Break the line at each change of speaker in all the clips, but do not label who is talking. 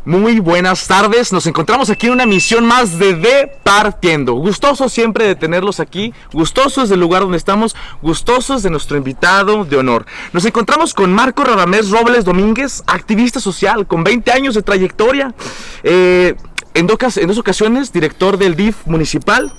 Muy buenas tardes, nos encontramos aquí en una emisión más de Departiendo. Gustosos siempre de tenerlos aquí, gustosos del lugar donde estamos, gustosos de nuestro invitado de honor. Nos encontramos con Marco Radamés Robles Domínguez, activista social con 20 años de trayectoria, en dos ocasiones director del DIF municipal.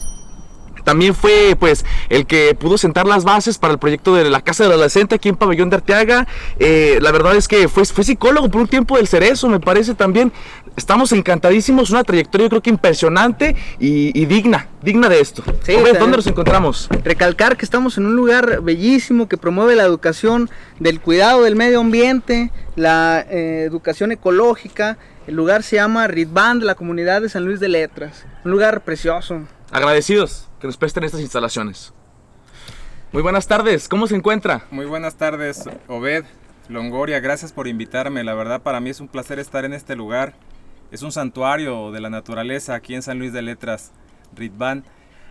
También fue pues el que pudo sentar las bases para el proyecto de la Casa del Adolescente aquí en Pabellón de Arteaga. La verdad es que fue psicólogo por un tiempo del Cerezo, me parece también. Estamos encantadísimos, una trayectoria yo creo que impresionante y digna de esto.
Sí,
¿Dónde nos encontramos?
Recalcar que estamos en un lugar bellísimo que promueve la educación del cuidado del medio ambiente, la educación ecológica. El lugar se llama Ritban de la comunidad de San Luis de Letras, un lugar precioso.
Agradecidos que nos presten estas instalaciones. Muy buenas tardes, ¿cómo se encuentra?
Muy buenas tardes, Obed, Longoria, gracias por invitarme. La verdad para mí es un placer estar en este lugar. Es un santuario de la naturaleza aquí en San Luis de Letras, Ritban.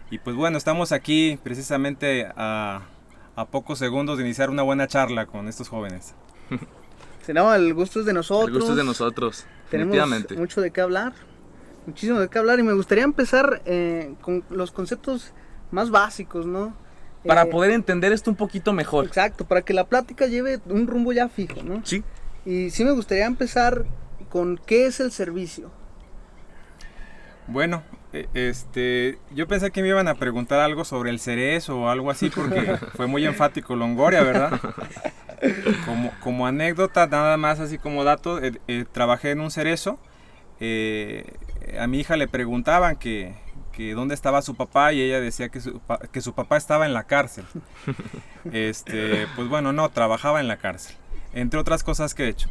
Y pues bueno, estamos aquí precisamente a pocos segundos de iniciar una buena charla con estos jóvenes.
Sí, no, el gusto es de nosotros.
El gusto es de nosotros,
definitivamente. Tenemos mucho de qué hablar. Muchísimo de qué hablar y me gustaría empezar con los conceptos más básicos, ¿no?
Para poder entender esto un poquito mejor.
Exacto, para que la plática lleve un rumbo ya fijo, ¿no?
Sí.
Y sí me gustaría empezar con ¿qué es el servicio?
Bueno, yo pensé que me iban a preguntar algo sobre el cerezo o algo así porque fue muy enfático Longoria, ¿verdad? Como anécdota, nada más así como dato, trabajé en un cerezo. A mi hija le preguntaban que dónde estaba su papá y ella decía que su papá estaba en la cárcel. Pues bueno, no, trabajaba en la cárcel, entre otras cosas que he hecho.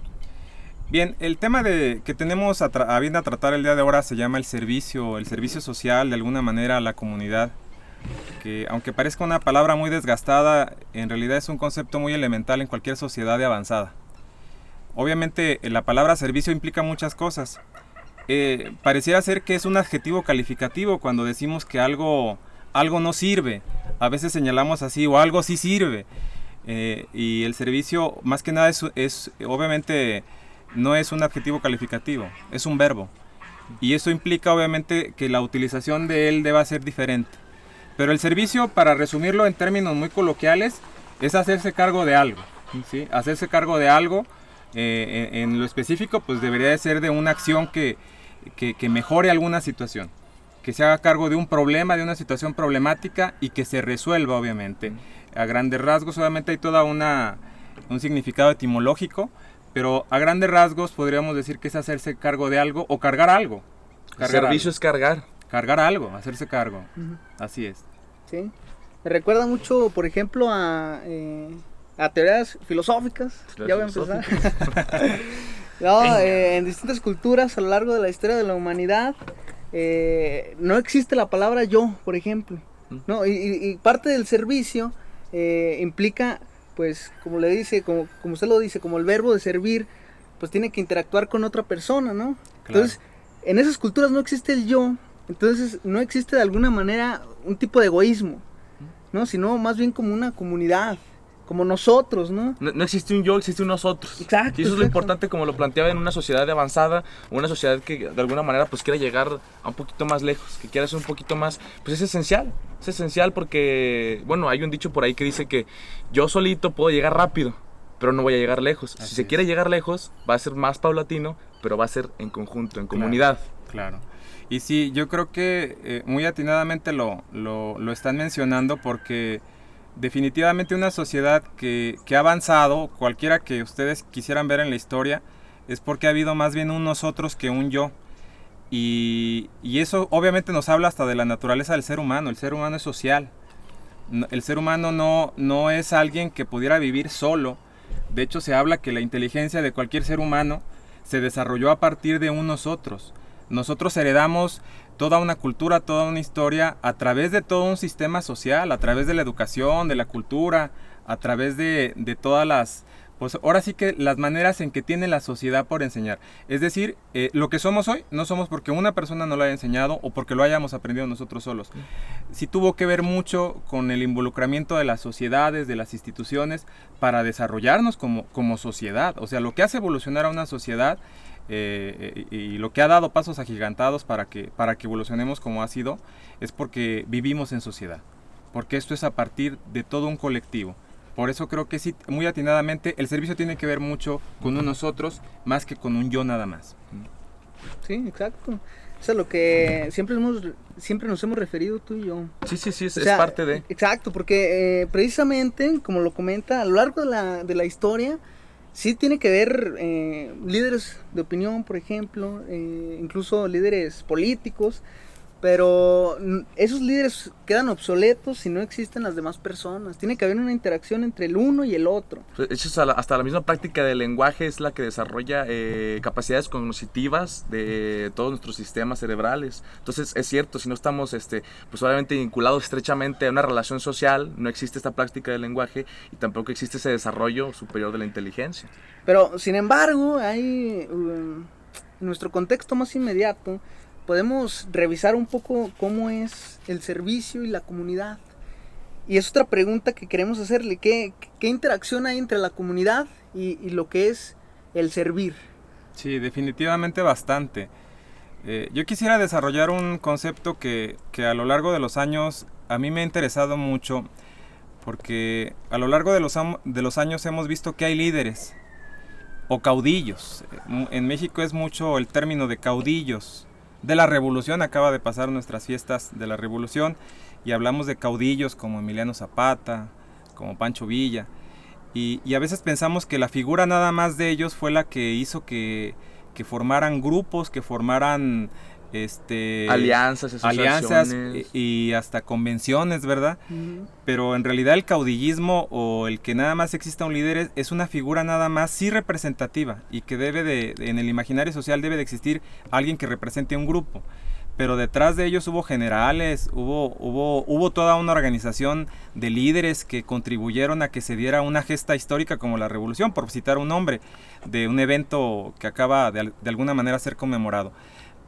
Bien, el tema que tenemos a bien a tratar el día de ahora se llama el servicio social de alguna manera a la comunidad, que aunque parezca una palabra muy desgastada, en realidad es un concepto muy elemental en cualquier sociedad de avanzada. Obviamente la palabra servicio implica muchas cosas. Pareciera ser que es un adjetivo calificativo cuando decimos que algo no sirve. A veces señalamos así, o algo sí sirve. Y el servicio, más que nada, es obviamente no es un adjetivo calificativo, es un verbo. Y eso implica obviamente que la utilización de él deba ser diferente. Pero el servicio, para resumirlo en términos muy coloquiales, es hacerse cargo de algo, ¿sí? Hacerse cargo de algo, en lo específico, pues debería de ser de una acción que mejore alguna situación, que se haga cargo de un problema, de una situación problemática y que se resuelva obviamente. A grandes rasgos obviamente hay toda un significado etimológico, pero a grandes rasgos podríamos decir que es hacerse cargo de algo o cargar algo.
El servicio es cargar.
Cargar algo, hacerse cargo, así es.
Sí, me recuerda mucho, por ejemplo, a teorías filosóficas. Ya voy a empezar. No, en distintas culturas a lo largo de la historia de la humanidad no existe la palabra yo, por ejemplo, ¿no? Y parte del servicio implica, pues, como le dice, como usted lo dice, como el verbo de servir, pues tiene que interactuar con otra persona, ¿no? Claro. Entonces, en esas culturas no existe el yo, entonces no existe de alguna manera un tipo de egoísmo, ¿no? Sino más bien como una comunidad. Como nosotros, ¿no?
No existe un yo, existe un nosotros.
Exacto.
Y eso es lo importante, como lo planteaba en una sociedad avanzada, una sociedad que de alguna manera pues quiera llegar a un poquito más lejos, que quiera ser un poquito más, pues es esencial porque, bueno, hay un dicho por ahí que dice que yo solito puedo llegar rápido, pero no voy a llegar lejos. Si se quiere llegar lejos, va a ser más paulatino, pero va a ser en conjunto, en comunidad.
Claro. Y sí, yo creo que muy atinadamente lo están mencionando porque definitivamente una sociedad que ha avanzado, cualquiera que ustedes quisieran ver en la historia, es porque ha habido más bien un nosotros que un yo. Y eso obviamente nos habla hasta de la naturaleza del ser humano. El ser humano es social. El ser humano no es alguien que pudiera vivir solo. De hecho, se habla que la inteligencia de cualquier ser humano se desarrolló a partir de un nosotros. Nosotros heredamos toda una cultura, toda una historia a través de todo un sistema social, a través de la educación, de la cultura, a través de todas las, pues ahora sí que las maneras en que tiene la sociedad por enseñar. Es decir, lo que somos hoy no somos porque una persona nos lo haya enseñado o porque lo hayamos aprendido nosotros solos. Sí tuvo que ver mucho con el involucramiento de las sociedades, de las instituciones, para desarrollarnos como sociedad. O sea, lo que hace evolucionar a una sociedad y lo que ha dado pasos agigantados para que evolucionemos como ha sido, es porque vivimos en sociedad, porque esto es a partir de todo un colectivo. Por eso creo que sí, muy atinadamente, el servicio tiene que ver mucho con un nosotros más que con un yo nada más.
Sí, exacto. Eso es lo que siempre nos hemos referido tú y yo.
Sí, es parte de...
Exacto, porque precisamente, como lo comenta, a lo largo de la historia, sí tiene que ver líderes de opinión, por ejemplo, incluso líderes políticos, pero esos líderes quedan obsoletos si no existen las demás personas. Tiene que haber una interacción entre el uno y el otro.
De hecho, hasta la misma práctica del lenguaje es la que desarrolla capacidades cognitivas de todos nuestros sistemas cerebrales. Entonces, es cierto, si no estamos pues obviamente vinculados estrechamente a una relación social, no existe esta práctica del lenguaje y tampoco existe ese desarrollo superior de la inteligencia.
Pero, sin embargo, hay en nuestro contexto más inmediato, podemos revisar un poco cómo es el servicio y la comunidad. Y es otra pregunta que queremos hacerle. ¿Qué interacción hay entre la comunidad y lo que es el servir?
Sí, definitivamente bastante. Yo quisiera desarrollar un concepto que a lo largo de los años a mí me ha interesado mucho, porque a lo largo de los años hemos visto que hay líderes o caudillos. En México es mucho el término de caudillos. De la revolución, acaba de pasar nuestras fiestas de la revolución y hablamos de caudillos como Emiliano Zapata, como Pancho Villa, y a veces pensamos que la figura nada más de ellos fue la que hizo que formaran grupos, que formaran
alianzas,
y hasta convenciones, ¿verdad?
Uh-huh.
Pero en realidad el caudillismo o el que nada más exista un líder es una figura nada más sí representativa y que en el imaginario social debe de existir alguien que represente un grupo. Pero detrás de ellos hubo generales, hubo toda una organización de líderes que contribuyeron a que se diera una gesta histórica como la revolución, por citar un nombre de un evento que acaba de alguna manera ser conmemorado.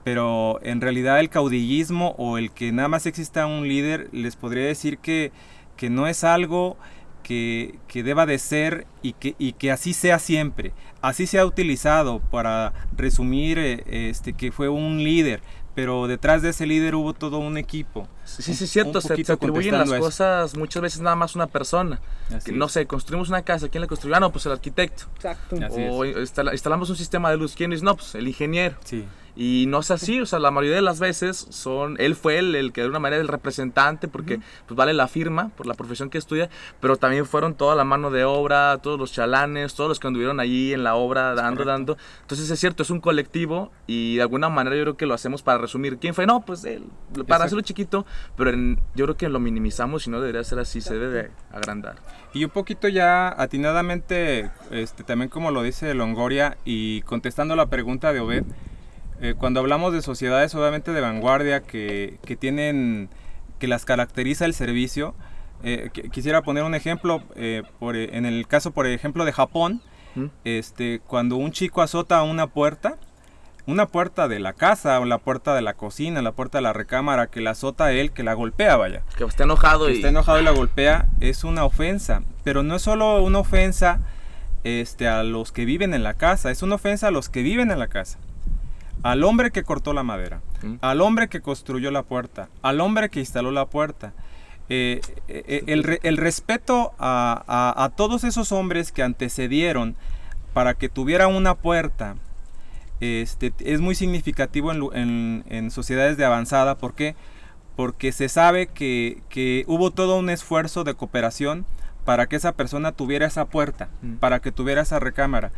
Pero en realidad el caudillismo o el que nada más exista un líder, les podría decir que no es algo que deba de ser y que así sea siempre. Así se ha utilizado para resumir que fue un líder, pero detrás de ese líder hubo todo un equipo.
Sí, es cierto, se atribuyen las cosas muchas veces nada más una persona. No sé, construimos una casa, ¿quién la construyó? No, pues el arquitecto.
Exacto.
O instalamos un sistema de luz, ¿quién es? No, pues el ingeniero.
Sí.
Y no es así, o sea, la mayoría de las veces él fue el que de una manera es el representante porque
Uh-huh.
pues vale la firma por la profesión que estudia, pero también fueron toda la mano de obra, todos los chalanes, todos los que anduvieron allí en la obra dando. Entonces es cierto, es un colectivo y de alguna manera yo creo que lo hacemos para resumir. ¿Quién fue? No, pues él, para hacerlo chiquito, pero yo creo que lo minimizamos y no debería ser así, se debe de agrandar.
Y un poquito ya atinadamente, también como lo dice Longoria y contestando la pregunta de Obed, cuando hablamos de sociedades obviamente de vanguardia que las caracteriza el servicio, quisiera poner un ejemplo, en el caso por ejemplo de Japón, cuando un chico azota una puerta de la casa o la puerta de la cocina, la puerta de la recámara, que la azota él, que la golpea, vaya.
Que está enojado
y la golpea, es una ofensa, pero no es solo una ofensa a los que viven en la casa, es una ofensa a los que viven en la casa. Al hombre que cortó la madera, al hombre que construyó la puerta, al hombre que instaló la puerta. El respeto a todos esos hombres que antecedieron para que tuviera una puerta es muy significativo en sociedades de avanzada. ¿Por qué? Porque se sabe que hubo todo un esfuerzo de cooperación para que esa persona tuviera esa puerta, para que tuviera esa recámara.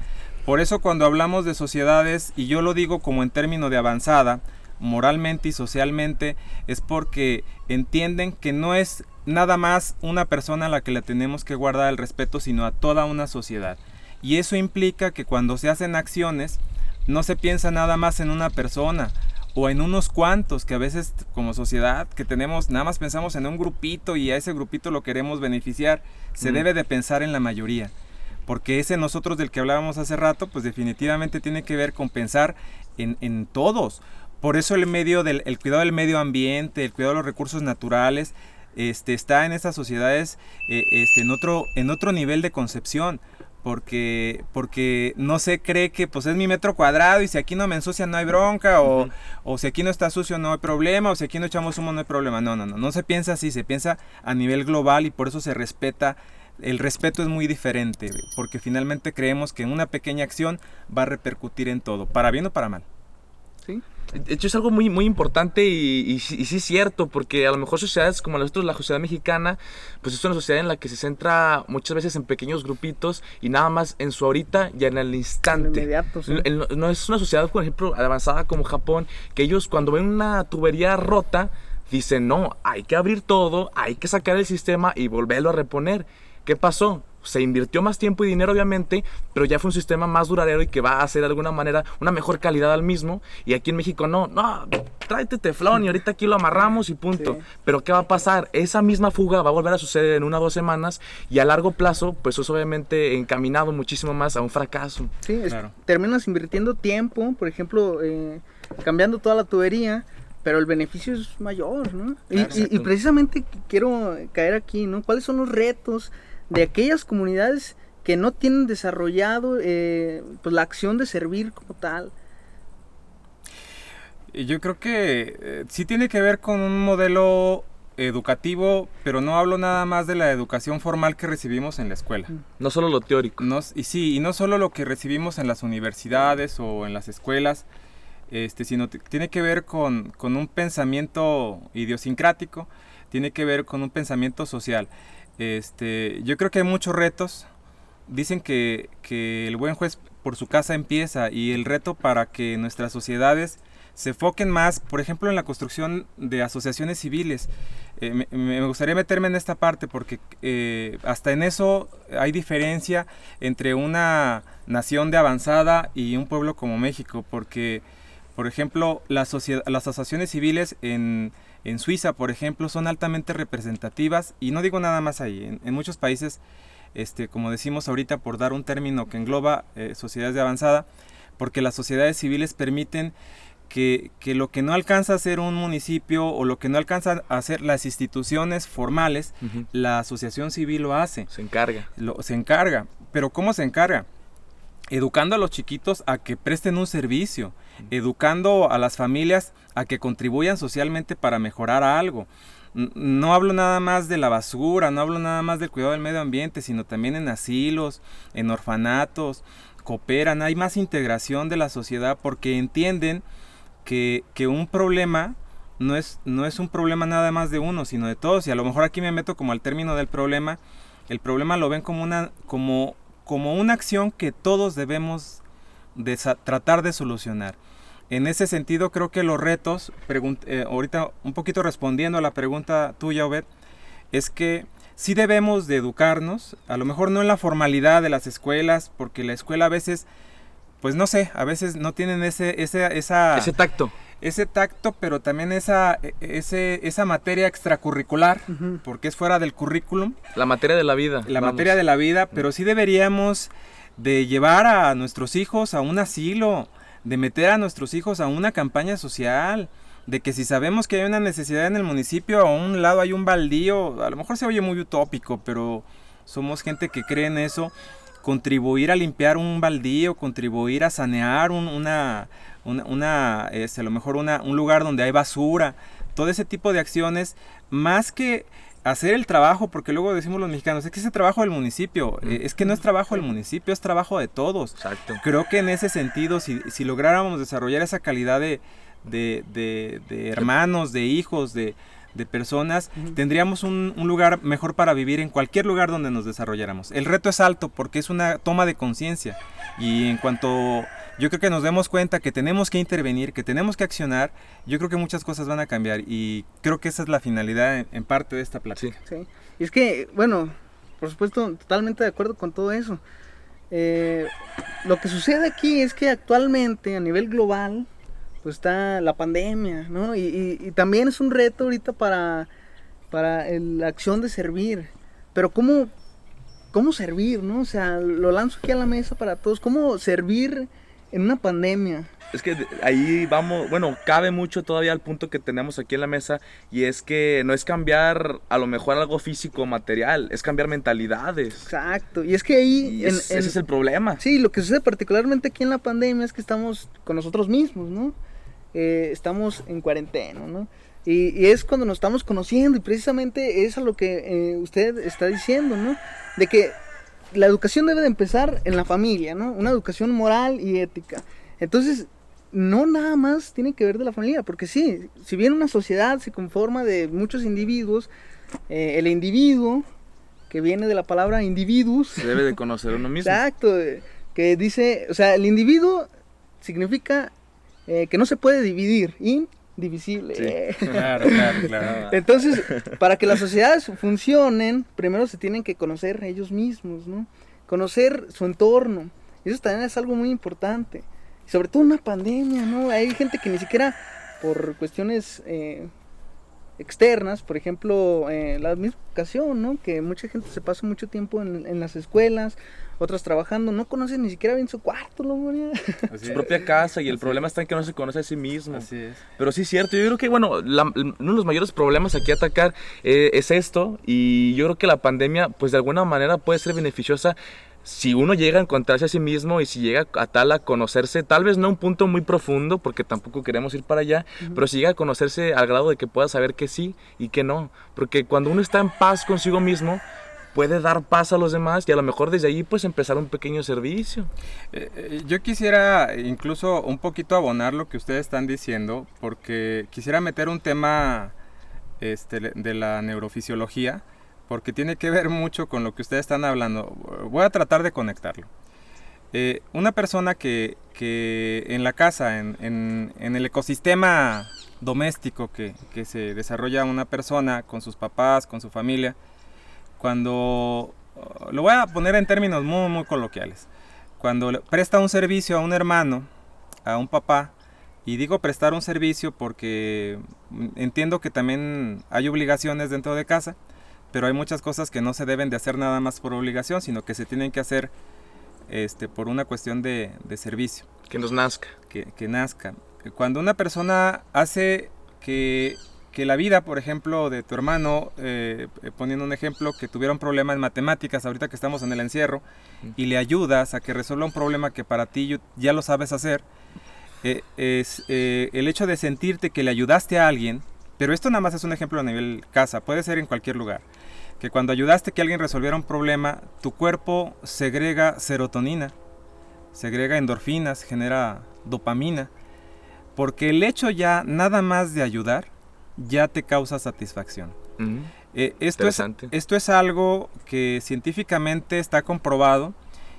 Por eso cuando hablamos de sociedades, y yo lo digo como en términos de avanzada, moralmente y socialmente, es porque entienden que no es nada más una persona a la que le tenemos que guardar el respeto, sino a toda una sociedad. Y eso implica que cuando se hacen acciones, no se piensa nada más en una persona o en unos cuantos, que a veces como sociedad que tenemos, nada más pensamos en un grupito y a ese grupito lo queremos beneficiar. Se debe de pensar en la mayoría, porque ese nosotros del que hablábamos hace rato, pues definitivamente tiene que ver con pensar en todos. Por eso el cuidado del medio ambiente, el cuidado de los recursos naturales, está en estas sociedades en otro nivel de concepción, porque no se cree que pues es mi metro cuadrado y si aquí no me ensucian no hay bronca, o si aquí no está sucio no hay problema, o si aquí no echamos humo no hay problema. No se piensa así, se piensa a nivel global y por eso se respeta. El respeto es muy diferente, porque finalmente creemos que una pequeña acción va a repercutir en todo, para bien o para mal.
Sí.
De hecho es algo muy, muy importante y sí es cierto, porque a lo mejor sociedades como nosotros, la sociedad mexicana, pues es una sociedad en la que se centra muchas veces en pequeños grupitos y nada más en su ahorita y en el instante.
En inmediato, sí.
No es una sociedad, por ejemplo, avanzada como Japón, que ellos cuando ven una tubería rota, dicen, no, hay que abrir todo, hay que sacar el sistema y volverlo a reponer. ¿Qué pasó? Se invirtió más tiempo y dinero obviamente, pero ya fue un sistema más duradero y que va a hacer de alguna manera una mejor calidad al mismo. Y aquí en México no, tráete teflón y ahorita aquí lo amarramos y punto. Sí. Pero ¿qué va a pasar? Esa misma fuga va a volver a suceder en 1 o 2 semanas y a largo plazo pues es obviamente encaminado muchísimo más a un fracaso.
Sí, claro. Terminas invirtiendo tiempo, por ejemplo, cambiando toda la tubería, pero el beneficio es mayor, ¿no? Claro, y precisamente quiero caer aquí, ¿no? ¿Cuáles son los retos de aquellas comunidades que no tienen desarrollado pues la acción de servir como tal?
Yo creo que sí tiene que ver con un modelo educativo, pero no hablo nada más de la educación formal que recibimos en la escuela.
No solo lo teórico.
Y no solo lo que recibimos en las universidades o en las escuelas, sino tiene que ver con un pensamiento idiosincrático, tiene que ver con un pensamiento social. Yo creo que hay muchos retos. Dicen que el buen juez por su casa empieza, y el reto para que nuestras sociedades se enfoquen más, por ejemplo, en la construcción de asociaciones civiles. Me gustaría meterme en esta parte porque hasta en eso hay diferencia entre una nación de avanzada y un pueblo como México, porque, por ejemplo, las asociaciones civiles en Suiza, por ejemplo, son altamente representativas, y no digo nada más ahí, en muchos países, como decimos ahorita, por dar un término que engloba sociedades de avanzada, porque las sociedades civiles permiten que lo que no alcanza a hacer un municipio o lo que no alcanza a hacer las instituciones formales, la asociación civil lo hace.
Se encarga.
Se encarga. ¿Pero cómo se encarga? Educando a los chiquitos a que presten un servicio, educando a las familias a que contribuyan socialmente para mejorar algo. No hablo nada más de la basura, no hablo nada más del cuidado del medio ambiente, sino también en asilos, en orfanatos, cooperan, hay más integración de la sociedad porque entienden que un problema no es un problema nada más de uno, sino de todos. Y a lo mejor aquí me meto como al término del problema. El problema lo ven como una acción que todos debemos tratar de solucionar. En ese sentido creo que los retos, ahorita un poquito respondiendo a la pregunta tuya, Obed, es que sí debemos de educarnos, a lo mejor no en la formalidad de las escuelas, porque la escuela a veces, pues no sé, a veces no tienen ese
tacto.
Ese tacto, pero también esa materia extracurricular, porque es fuera del currículum.
La materia de la vida.
Materia de la vida, pero sí deberíamos de llevar a nuestros hijos a un asilo, de meter a nuestros hijos a una campaña social, de que si sabemos que hay una necesidad en el municipio, a un lado hay un baldío, a lo mejor se oye muy utópico, pero somos gente que cree en eso, contribuir a limpiar un baldío, contribuir a sanear a lo mejor un lugar donde hay basura, todo ese tipo de acciones, más que hacer el trabajo, porque luego decimos los mexicanos, es que ese trabajo del municipio, es que no es trabajo del municipio, es trabajo de todos.
Exacto.
Creo que en ese sentido, si lográramos desarrollar esa calidad de hermanos, de hijos, de personas, tendríamos un lugar mejor para vivir en cualquier lugar donde nos desarrolláramos. El reto es alto porque es una toma de conciencia, y en cuanto yo creo que nos demos cuenta que tenemos que intervenir, que tenemos que accionar, yo creo que muchas cosas van a cambiar, y creo que esa es la finalidad en parte de esta plática.
Sí. Y es que, bueno, por supuesto, totalmente de acuerdo con todo eso. Lo que sucede aquí es que actualmente a nivel global pues está la pandemia, ¿no? Y también es un reto ahorita para la acción de servir. Pero ¿cómo servir, no? O sea, lo lanzo aquí a la mesa para todos. ¿Cómo servir en una pandemia.
Es que ahí vamos, bueno, cabe mucho todavía el punto que tenemos aquí en la mesa, y es que no es cambiar a lo mejor algo físico o material, es cambiar mentalidades.
Exacto, y es que ahí...
Y ese es el problema.
Sí, lo que sucede particularmente aquí en la pandemia es que estamos con nosotros mismos, ¿no? Estamos en cuarentena, ¿no? Y es cuando nos estamos conociendo, y precisamente es a lo que usted está diciendo, ¿no? De que la educación debe de empezar en la familia, ¿no? Una educación moral y ética. Entonces, no nada más tiene que ver de la familia, porque sí, si bien una sociedad se conforma de muchos individuos, el individuo, que viene de la palabra individus,
Se debe de conocer uno mismo.
exacto, que dice, o sea, el individuo significa que no se puede dividir, indivisible.
Sí.
Claro.
Entonces, para que las sociedades funcionen, primero se tienen que conocer ellos mismos, ¿no? Conocer su entorno. Eso también es algo muy importante. Sobre todo una pandemia, ¿no? Hay gente que ni siquiera por cuestiones externas, por ejemplo, la misma educación, ¿no? Que mucha gente se pasa mucho tiempo en las escuelas, otras trabajando, no conocen ni siquiera bien su cuarto, ¿no?
Su propia casa, y el problema está en que no se conoce a sí mismo.
Así es.
Pero sí es cierto, yo creo que, bueno, uno de los mayores problemas aquí a atacar es esto, y yo creo que la pandemia, pues de alguna manera puede ser beneficiosa si uno llega a encontrarse a sí mismo, y si llega a conocerse, tal vez no a un punto muy profundo, porque tampoco queremos ir para allá, pero si llega a conocerse al grado de que pueda saber que sí y que no, porque cuando uno está en paz consigo mismo, puede dar paz a los demás, y a lo mejor desde ahí pues empezar un pequeño servicio.
Yo quisiera incluso un poquito abonar lo que ustedes están diciendo, porque quisiera meter un tema de la neurofisiología, porque tiene que ver mucho con lo que ustedes están hablando. Voy a tratar de conectarlo. Una persona que en la casa, en el ecosistema doméstico que se desarrolla una persona con sus papás, con su familia, cuando, lo voy a poner en términos muy, muy coloquiales, cuando presta un servicio a un hermano, a un papá, y digo prestar un servicio porque entiendo que también hay obligaciones dentro de casa, pero hay muchas cosas que no se deben de hacer nada más por obligación, sino que se tienen que hacer por una cuestión de servicio.
Que nos nazca.
Que nazca. Cuando una persona hace que la vida, por ejemplo, de tu hermano, poniendo un ejemplo, que tuviera un problema en matemáticas, ahorita que estamos en el encierro, y le ayudas a que resuelva un problema que para ti ya lo sabes hacer, es el hecho de sentirte que le ayudaste a alguien, pero esto nada más es un ejemplo a nivel casa, puede ser en cualquier lugar, que cuando ayudaste a que alguien resolviera un problema, tu cuerpo segrega serotonina, segrega endorfinas, genera dopamina, porque el hecho ya nada más de ayudar ya te causa satisfacción. Esto es algo que científicamente está comprobado,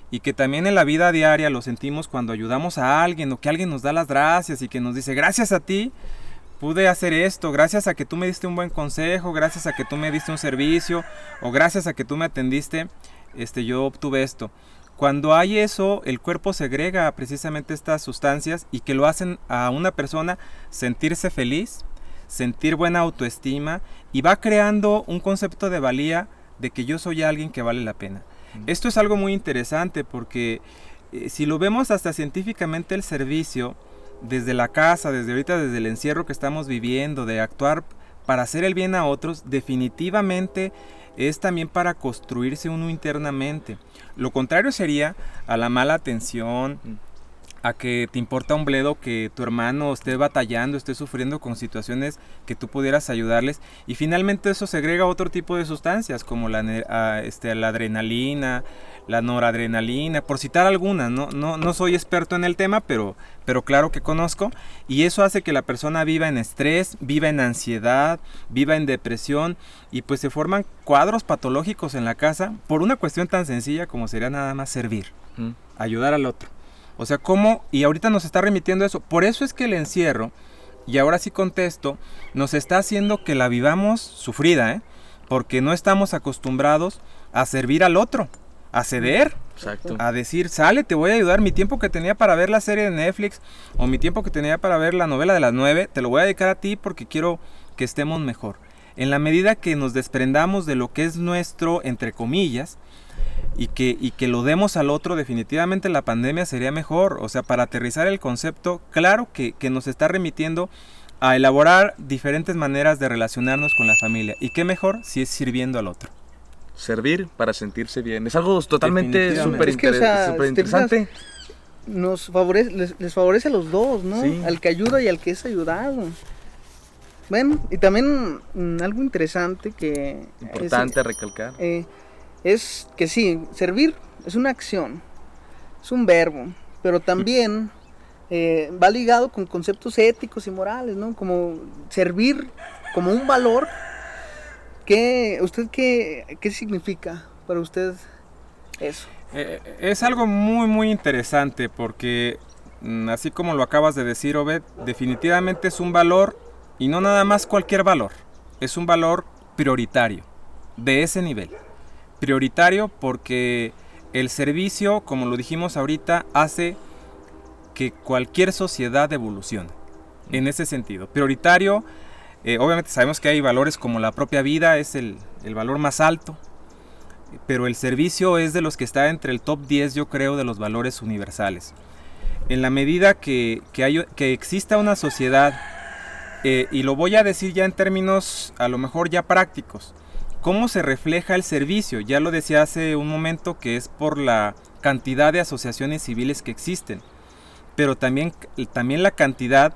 y que también en la vida diaria lo sentimos cuando ayudamos a alguien, o que alguien nos da las gracias y que nos dice: gracias a ti pude hacer esto, gracias a que tú me diste un buen consejo, gracias a que tú me diste un servicio, o gracias a que tú me atendiste, yo obtuve esto. Cuando hay eso, el cuerpo segrega precisamente estas sustancias, y que lo hacen a una persona sentirse feliz, sentir buena autoestima, y va creando un concepto de valía, de que yo soy alguien que vale la pena. Esto es algo muy interesante, porque si lo vemos hasta científicamente, el servicio desde la casa, desde ahorita, desde el encierro que estamos viviendo, de actuar para hacer el bien a otros, definitivamente es también para construirse uno internamente. Lo contrario sería a la mala atención, a que te importa un bledo que tu hermano esté batallando, esté sufriendo con situaciones que tú pudieras ayudarles, y finalmente eso segrega otro tipo de sustancias como la adrenalina, la noradrenalina, por citar algunas. No soy experto en el tema, pero claro que conozco, y eso hace que la persona viva en estrés, viva en ansiedad, viva en depresión, y pues se forman cuadros patológicos en la casa por una cuestión tan sencilla como sería nada más servir, ayudar al otro. O sea, ¿cómo? Y ahorita nos está remitiendo eso. Por eso es que el encierro, y ahora sí contesto, nos está haciendo que la vivamos sufrida, porque no estamos acostumbrados a servir al otro, a ceder.
Exacto.
A decir: sale, te voy a ayudar, mi tiempo que tenía para ver la serie de Netflix, o mi tiempo que tenía para ver la novela de las 9, te lo voy a dedicar a ti porque quiero que estemos mejor. En la medida que nos desprendamos de lo que es nuestro, entre comillas, y que lo demos al otro, definitivamente la pandemia sería mejor. O sea, para aterrizar el concepto, claro que nos está remitiendo a elaborar diferentes maneras de relacionarnos con la familia. Y qué mejor si es sirviendo al otro.
Servir para sentirse bien. Es algo totalmente súper
Es que, o sea,
interesante.
Les favorece a los dos, ¿no?
Sí.
Al que ayuda y al que es ayudado. Bueno, y también algo interesante que...
Importante recalcar.
Es que sí, servir es una acción, es un verbo, pero también va ligado con conceptos éticos y morales, ¿no? Como servir como un valor. ¿Qué significa para usted eso?
Es algo muy muy interesante porque así como lo acabas de decir, Obed, definitivamente es un valor y no nada más cualquier valor, es un valor prioritario, de ese nivel. Prioritario porque el servicio, como lo dijimos ahorita, hace que cualquier sociedad evolucione, en ese sentido. Prioritario, obviamente sabemos que hay valores como la propia vida, es el valor más alto, pero el servicio es de los que está entre el top 10, yo creo, de los valores universales. En la medida que exista una sociedad, y lo voy a decir ya en términos a lo mejor ya prácticos, ¿cómo se refleja el servicio? Ya lo decía hace un momento que es por la cantidad de asociaciones civiles que existen, pero también la cantidad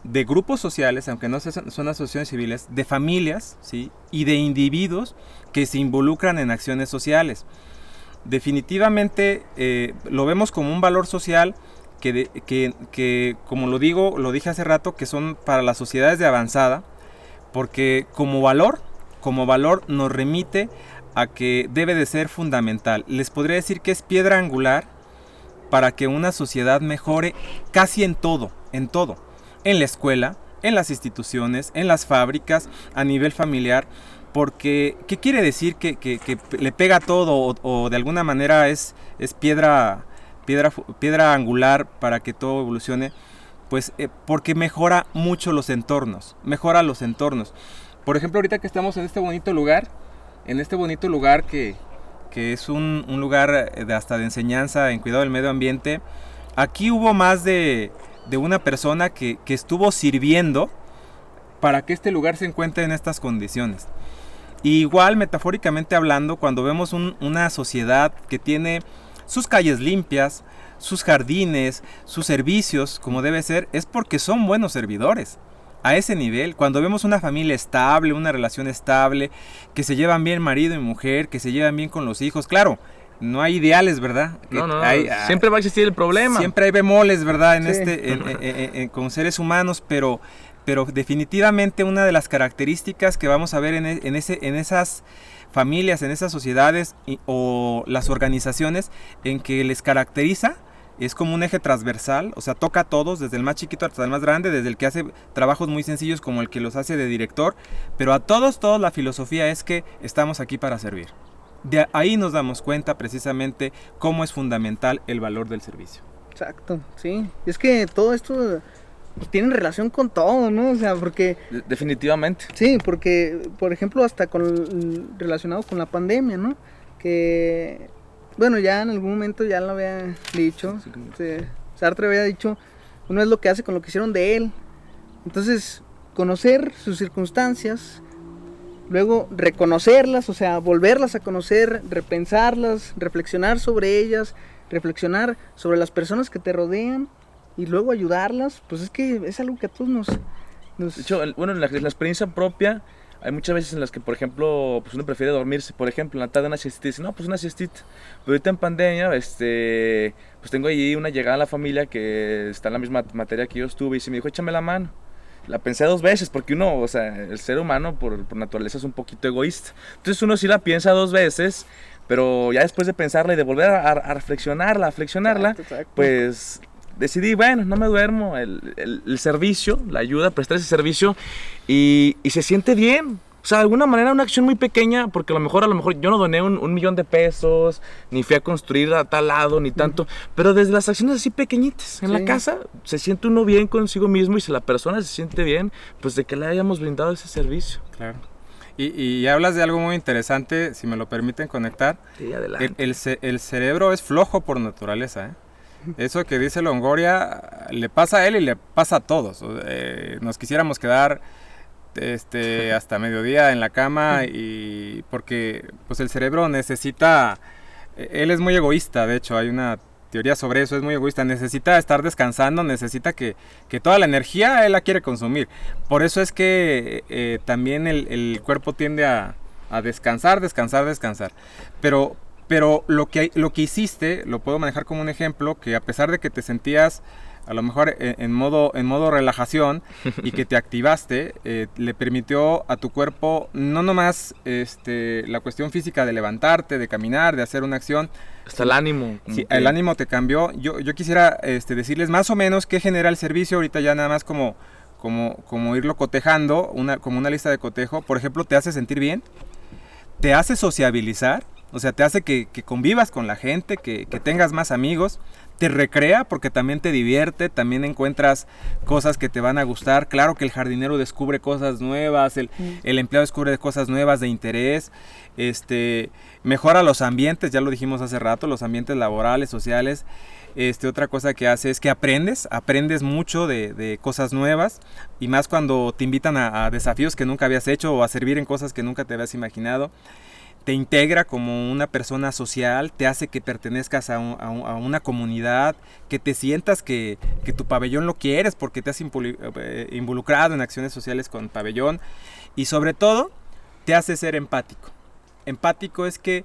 de grupos sociales, aunque no son asociaciones civiles, de familias, ¿sí? Y de individuos que se involucran en acciones sociales. Definitivamente lo vemos como un valor social que como lo dije hace rato, que son para las sociedades de avanzada, porque como valor nos remite a que debe de ser fundamental. Les podría decir que es piedra angular para que una sociedad mejore casi en todo, en la escuela, en las instituciones, en las fábricas, a nivel familiar, porque ¿qué quiere decir que le pega todo o de alguna manera es piedra angular para que todo evolucione? Pues porque mejora mucho los entornos. Por ejemplo, ahorita que estamos en este bonito lugar que es un lugar hasta de enseñanza en cuidado del medio ambiente, aquí hubo más de una persona que estuvo sirviendo para que este lugar se encuentre en estas condiciones. Y igual, metafóricamente hablando, cuando vemos una sociedad que tiene sus calles limpias, sus jardines, sus servicios como debe ser, es porque son buenos servidores. A ese nivel, cuando vemos una familia estable, una relación estable, que se llevan bien marido y mujer, que se llevan bien con los hijos, claro, no hay ideales, ¿verdad?
No, siempre va a existir el problema.
Siempre hay bemoles, ¿verdad?
Sí.
Con seres humanos, pero definitivamente una de las características que vamos a ver en esas familias, en esas sociedades o las organizaciones en que les caracteriza, es como un eje transversal, o sea, toca a todos, desde el más chiquito hasta el más grande, desde el que hace trabajos muy sencillos como el que los hace de director, pero a todos la filosofía es que estamos aquí para servir. De ahí nos damos cuenta precisamente cómo es fundamental el valor del servicio.
Exacto, sí. Es que todo esto pues, tiene relación con todo, ¿no? O sea, porque...
Definitivamente.
Sí, porque, por ejemplo, hasta relacionado con la pandemia, ¿no? Que... Bueno, ya en algún momento ya lo había dicho, Sartre había dicho, uno es lo que hace con lo que hicieron de él. Entonces, conocer sus circunstancias, luego reconocerlas, o sea, volverlas a conocer, repensarlas, reflexionar sobre ellas, reflexionar sobre las personas que te rodean y luego ayudarlas, pues es que es algo que a todos nos...
De hecho, bueno, la experiencia propia... Hay muchas veces en las que, por ejemplo, pues uno prefiere dormirse, por ejemplo, en la tarde una siestita, y dice, no, pues una siestita. Pero ahorita en pandemia, pues tengo ahí una llegada a la familia que está en la misma materia que yo estuve y se me dijo, échame la mano. La pensé 2 veces porque uno, o sea, el ser humano por naturaleza es un poquito egoísta. Entonces uno sí la piensa 2 veces, pero ya después de pensarla y de volver a reflexionarla, exacto. Pues... decidí, bueno, no me duermo, el servicio, la ayuda, prestar ese servicio y se siente bien. O sea, de alguna manera una acción muy pequeña, porque a lo mejor yo no doné un millón de pesos, ni fui a construir a tal lado, ni tanto, pero desde las acciones así pequeñitas, en la casa, se siente uno bien consigo mismo y si la persona se siente bien, pues de que le hayamos brindado ese servicio.
Claro. Y hablas de algo muy interesante, si me lo permiten conectar.
Sí, adelante.
El cerebro es flojo por naturaleza, ¿eh? Eso que dice Longoria le pasa a él y le pasa a todos. Nos quisiéramos quedar hasta mediodía en la cama, y porque pues el cerebro necesita, él es muy egoísta, de hecho hay una teoría sobre eso, es muy egoísta, necesita estar descansando, necesita que toda la energía él la quiere consumir. Por eso es que también el cuerpo tiende a descansar. Pero lo que hiciste, lo puedo manejar como un ejemplo, que a pesar de que te sentías a lo mejor en modo relajación y que te activaste, le permitió a tu cuerpo no nomás la cuestión física de levantarte, de caminar, de hacer una acción.
Hasta el ánimo.
Sí, el ánimo te cambió. Yo quisiera decirles más o menos qué genera el servicio, ahorita ya nada más como irlo cotejando, como una lista de cotejo. Por ejemplo, te hace sentir bien, te hace sociabilizar, o sea, te hace que convivas con la gente, que tengas más amigos, te recrea porque también te divierte, también encuentras cosas que te van a gustar. Claro que el jardinero descubre cosas nuevas, el empleado descubre cosas nuevas de interés, mejora los ambientes, ya lo dijimos hace rato, los ambientes laborales, sociales. Otra cosa que hace es que aprendes mucho de cosas nuevas, y más cuando te invitan a desafíos que nunca habías hecho o a servir en cosas que nunca te habías imaginado. Te integra como una persona social, te hace que pertenezcas a una comunidad, que te sientas que tu pabellón lo quieres porque te has involucrado en acciones sociales con pabellón, y sobre todo te hace ser empático. Empático es que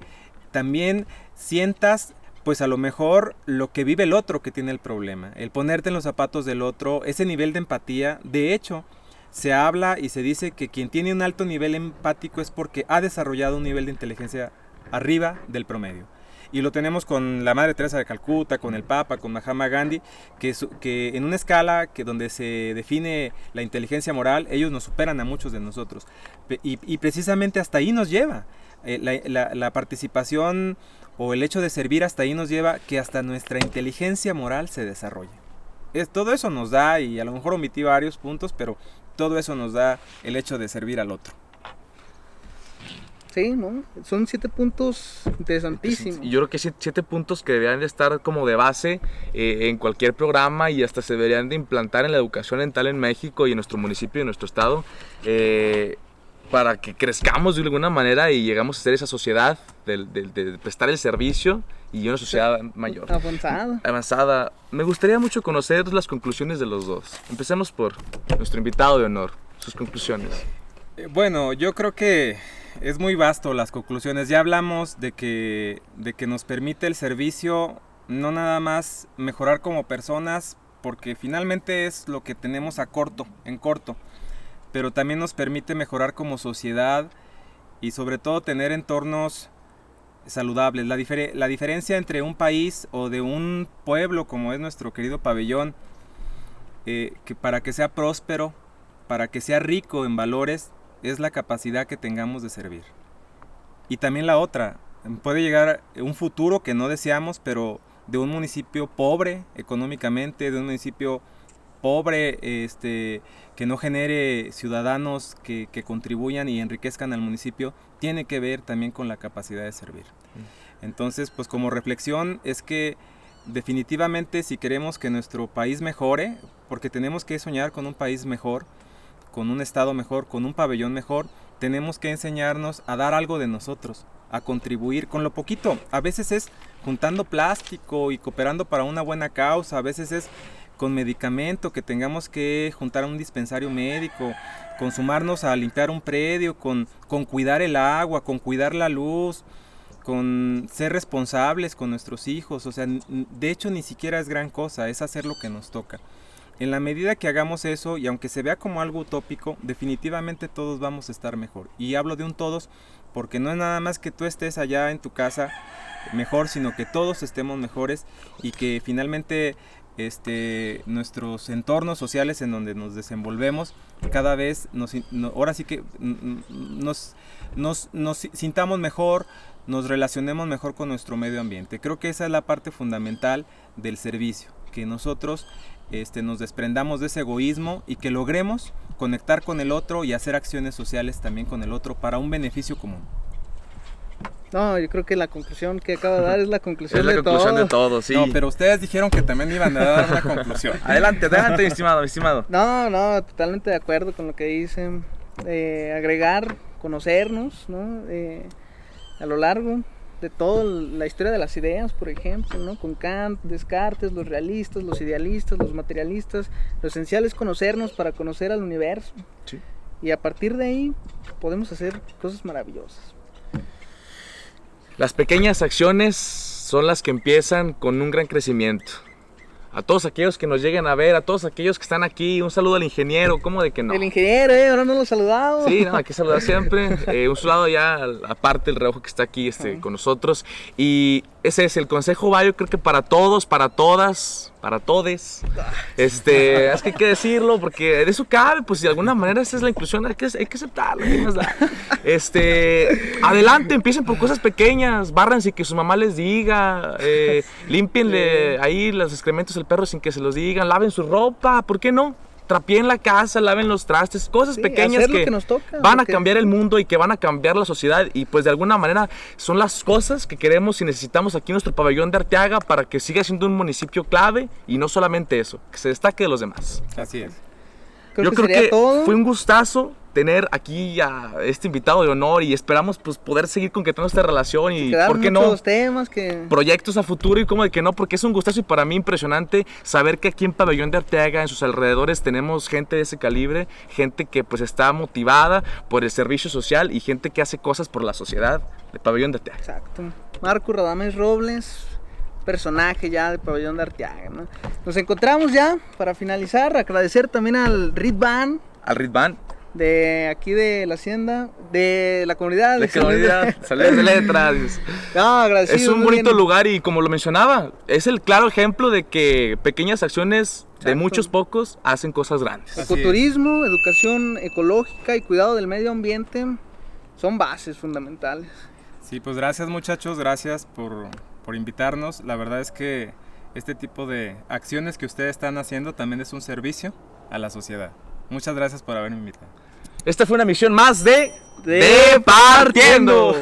también sientas pues a lo mejor lo que vive el otro que tiene el problema, el ponerte en los zapatos del otro, ese nivel de empatía. De hecho, se habla y se dice que quien tiene un alto nivel empático es porque ha desarrollado un nivel de inteligencia arriba del promedio. Y lo tenemos con la Madre Teresa de Calcuta, con el Papa, con Mahatma Gandhi, que en una escala donde se define la inteligencia moral, ellos nos superan a muchos de nosotros. Y precisamente hasta ahí nos lleva. La participación o el hecho de servir, hasta ahí nos lleva que hasta nuestra inteligencia moral se desarrolle. Todo eso nos da, y a lo mejor omití varios puntos, pero todo eso nos da el hecho de servir al otro.
Sí, ¿no? Son 7 puntos interesantísimos.
Y yo creo que 7 puntos que deberían de estar como de base en cualquier programa, y hasta se deberían de implantar en la educación dental en México y en nuestro municipio y en nuestro estado, para que crezcamos de alguna manera y llegamos a ser esa sociedad de prestar el servicio, y una sociedad mayor. Avanzada. Me gustaría mucho conocer las conclusiones de los dos. Empecemos por nuestro invitado de honor, sus conclusiones.
Bueno, yo creo que es muy vasto las conclusiones. Ya hablamos de que nos permite el servicio no nada más mejorar como personas, porque finalmente es lo que tenemos en corto, pero también nos permite mejorar como sociedad, y sobre todo tener entornos saludables. La diferencia entre un país o de un pueblo como es nuestro querido pabellón, que para que sea próspero, para que sea rico en valores, es la capacidad que tengamos de servir. Y también la otra, puede llegar un futuro que no deseamos, pero de un municipio pobre económicamente, de un municipio pobre, que no genere ciudadanos que contribuyan y enriquezcan al municipio, tiene que ver también con la capacidad de servir. Entonces, pues como reflexión es que definitivamente, si queremos que nuestro país mejore, porque tenemos que soñar con un país mejor, con un estado mejor, con un pabellón mejor, tenemos que enseñarnos a dar algo de nosotros, a contribuir con lo poquito. A veces es juntando plástico y cooperando para una buena causa, a veces es con medicamento, que tengamos que juntar a un dispensario médico, con sumarnos a limpiar un predio, con cuidar el agua, con cuidar la luz, con ser responsables con nuestros hijos. O sea, de hecho ni siquiera es gran cosa, es hacer lo que nos toca. En la medida que hagamos eso, y aunque se vea como algo utópico, definitivamente todos vamos a estar mejor. Y hablo de un todos porque no es nada más que tú estés allá en tu casa mejor, sino que todos estemos mejores, y que finalmente nuestros entornos sociales en donde nos desenvolvemos cada vez ahora sí que nos sintamos mejor, nos relacionemos mejor con nuestro medio ambiente. Creo que esa es la parte fundamental del servicio, que nosotros nos desprendamos de ese egoísmo y que logremos conectar con el otro y hacer acciones sociales también con el otro para un beneficio común.
No, yo creo que la conclusión que acaba de dar es la conclusión,
Es la conclusión de todo, sí.
No, pero ustedes dijeron que también iban a dar una conclusión.
Adelante, adelante, mi estimado, mi estimado.
No, totalmente de acuerdo con lo que dicen. Agregar, conocernos, ¿no? A lo largo de toda la historia de las ideas, por ejemplo, ¿no? Con Kant, Descartes, los realistas, los idealistas, los materialistas. Lo esencial es conocernos para conocer al universo.
Sí.
Y a partir de ahí podemos hacer cosas maravillosas.
Las pequeñas acciones son las que empiezan con un gran crecimiento. A todos aquellos que nos lleguen a ver, a todos aquellos que están aquí, un saludo al ingeniero, ¿cómo de que no?
El ingeniero, ahora no lo he saludado.
Sí, no, hay que saludar siempre. Un saludo ya, aparte el reojo que está aquí con nosotros. Y ese es el consejo, va, yo creo que para todos, para todas, para todes. Es que hay que decirlo, porque de eso cabe, pues de alguna manera esa es la inclusión, hay que aceptarlo. ¿Qué más da? Adelante, empiecen por cosas pequeñas, barran sin que su mamá les diga, límpienle ahí los excrementos del perro sin que se los digan, laven su ropa, ¿por qué no? Trapeen la casa, laven los trastes, cosas pequeñas que
nos toca,
van a cambiar el mundo y que van a cambiar la sociedad, y pues de alguna manera son las cosas que queremos y necesitamos aquí en nuestro pabellón de Arteaga para que siga siendo un municipio clave, y no solamente eso, que se destaque de los demás.
Así es.
Yo creo que fue un gustazo tener aquí a este invitado de honor, y esperamos pues poder seguir concretando esta relación y por qué no
temas que...
proyectos a futuro, y como de que no, porque es un gustazo y para mí impresionante saber que aquí en Pabellón de Arteaga, en sus alrededores, tenemos gente de ese calibre, gente que pues está motivada por el servicio social y gente que hace cosas por la sociedad de Pabellón de Arteaga.
Exacto. Marco Radames Robles, personaje ya de Pabellón de Arteaga, ¿no? Nos encontramos ya para finalizar, agradecer también al Ritban.
Al Ritban.
De aquí de la hacienda, de la comunidad.
Salidas de letras.
No, agradecido.
Es un bonito lugar y como lo mencionaba, es el claro ejemplo de que pequeñas acciones de muchos pocos hacen cosas grandes.
Ecoturismo, educación ecológica y cuidado del medio ambiente son bases fundamentales.
Sí, pues gracias muchachos, gracias por invitarnos. La verdad es que este tipo de acciones que ustedes están haciendo también es un servicio a la sociedad. Muchas gracias por haberme invitado.
Esta fue una misión más de Partiendo.